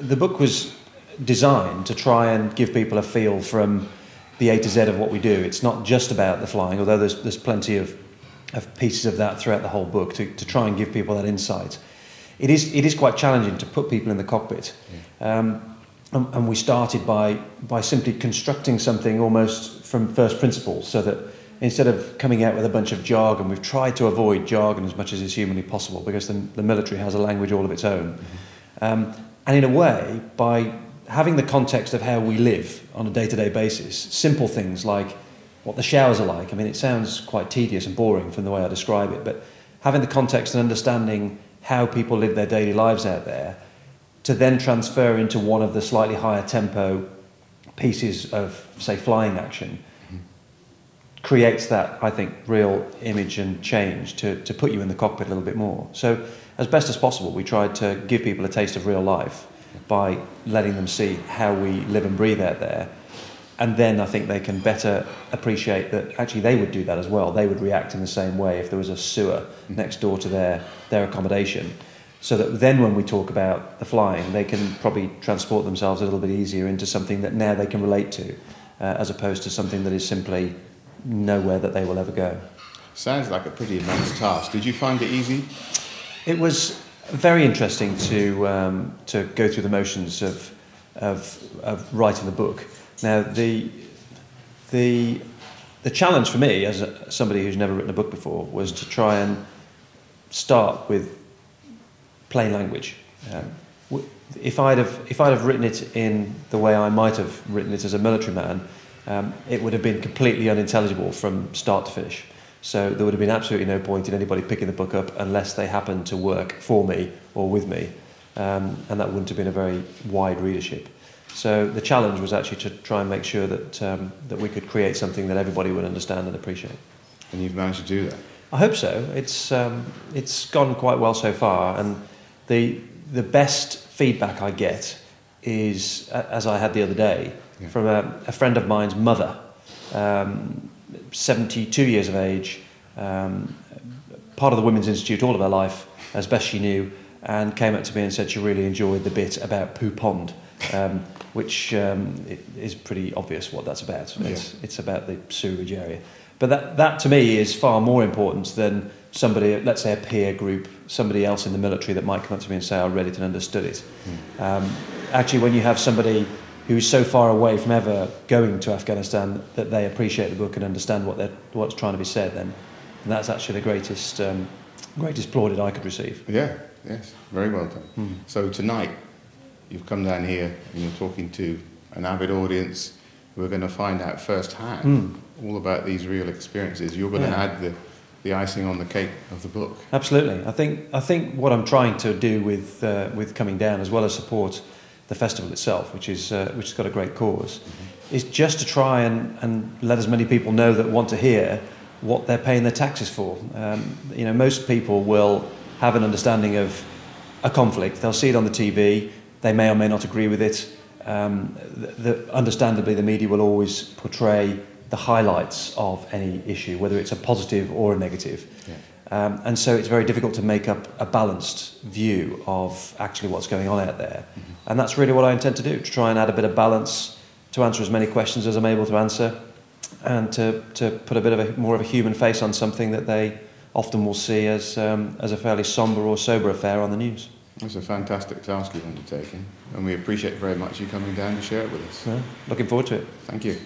the book was designed to try and give people a feel from the A to Z of what we do. It's not just about the flying, although there's plenty of pieces of that throughout the whole book to try and give people that insight. It is quite challenging to put people in the cockpit. Yeah. And we started by simply constructing something almost from first principles, so that instead of coming out with a bunch of jargon, we've tried to avoid jargon as much as is humanly possible, because the military has a language all of its own. Mm-hmm. And in a way, by having the context of how we live on a day-to-day basis, simple things like what the showers are like. I mean, it sounds quite tedious and boring from the way I describe it, but having the context and understanding how people live their daily lives out there, to then transfer into one of the slightly higher tempo pieces of, say, flying action, creates that, I think, real image and change to put you in the cockpit a little bit more. So as best as possible, we tried to give people a taste of real life by letting them see how we live and breathe out there. And then I think they can better appreciate that actually they would do that as well. They would react in the same way if there was a sewer next door to their accommodation. So that then when we talk about the flying, they can probably transport themselves a little bit easier into something that now they can relate to, as opposed to something that is simply nowhere that they will ever go. Sounds like a pretty immense task. Did you find it easy? It was very interesting to go through the motions of writing the book. Now the challenge for me, as somebody who's never written a book before, was to try and start with plain language. If I'd have written it in the way I might have written it as a military man, it would have been completely unintelligible from start to finish. So there would have been absolutely no point in anybody picking the book up unless they happened to work for me or with me, and that wouldn't have been a very wide readership. So the challenge was actually to try and make sure that we could create something that everybody would understand and appreciate. And you've managed to do that? I hope so. It's gone quite well so far, and the best feedback I get is, as I had the other day, from a friend of mine's mother, 72 years of age, part of the Women's Institute all of her life, as best she knew, and came up to me and said she really enjoyed the bit about Poo Pond, which is pretty obvious what that's about. It's about the sewerage area. But that to me is far more important than somebody, let's say a peer group, somebody else in the military that might come up to me and say, I read it and understood it. Actually, when you have somebody who's so far away from ever going to Afghanistan that they appreciate the book and understand what's trying to be said, then that's actually the greatest plaudit I could receive. Yeah, yes, very well done. So tonight, you've come down here and you're talking to an avid audience who are going to find out firsthand all about these real experiences. You're going to add the icing on the cake of the book. Absolutely. I think what I'm trying to do with coming down, as well as support the festival itself, which has got a great cause, is just to try and let as many people know that want to hear what they're paying their taxes for. Most people will have an understanding of a conflict. They'll see it on the TV. They may or may not agree with it. Understandably, the media will always portray the highlights of any issue, whether it's a positive or a negative. Yeah. And so it's very difficult to make up a balanced view of actually what's going on out there. And that's really what I intend to do, to try and add a bit of balance, to answer as many questions as I'm able to answer, and to put a bit of more of a human face on something that they often will see as a fairly sombre or sober affair on the news. It's a fantastic task you've undertaken, and we appreciate very much you coming down to share it with us. Yeah, looking forward to it. Thank you.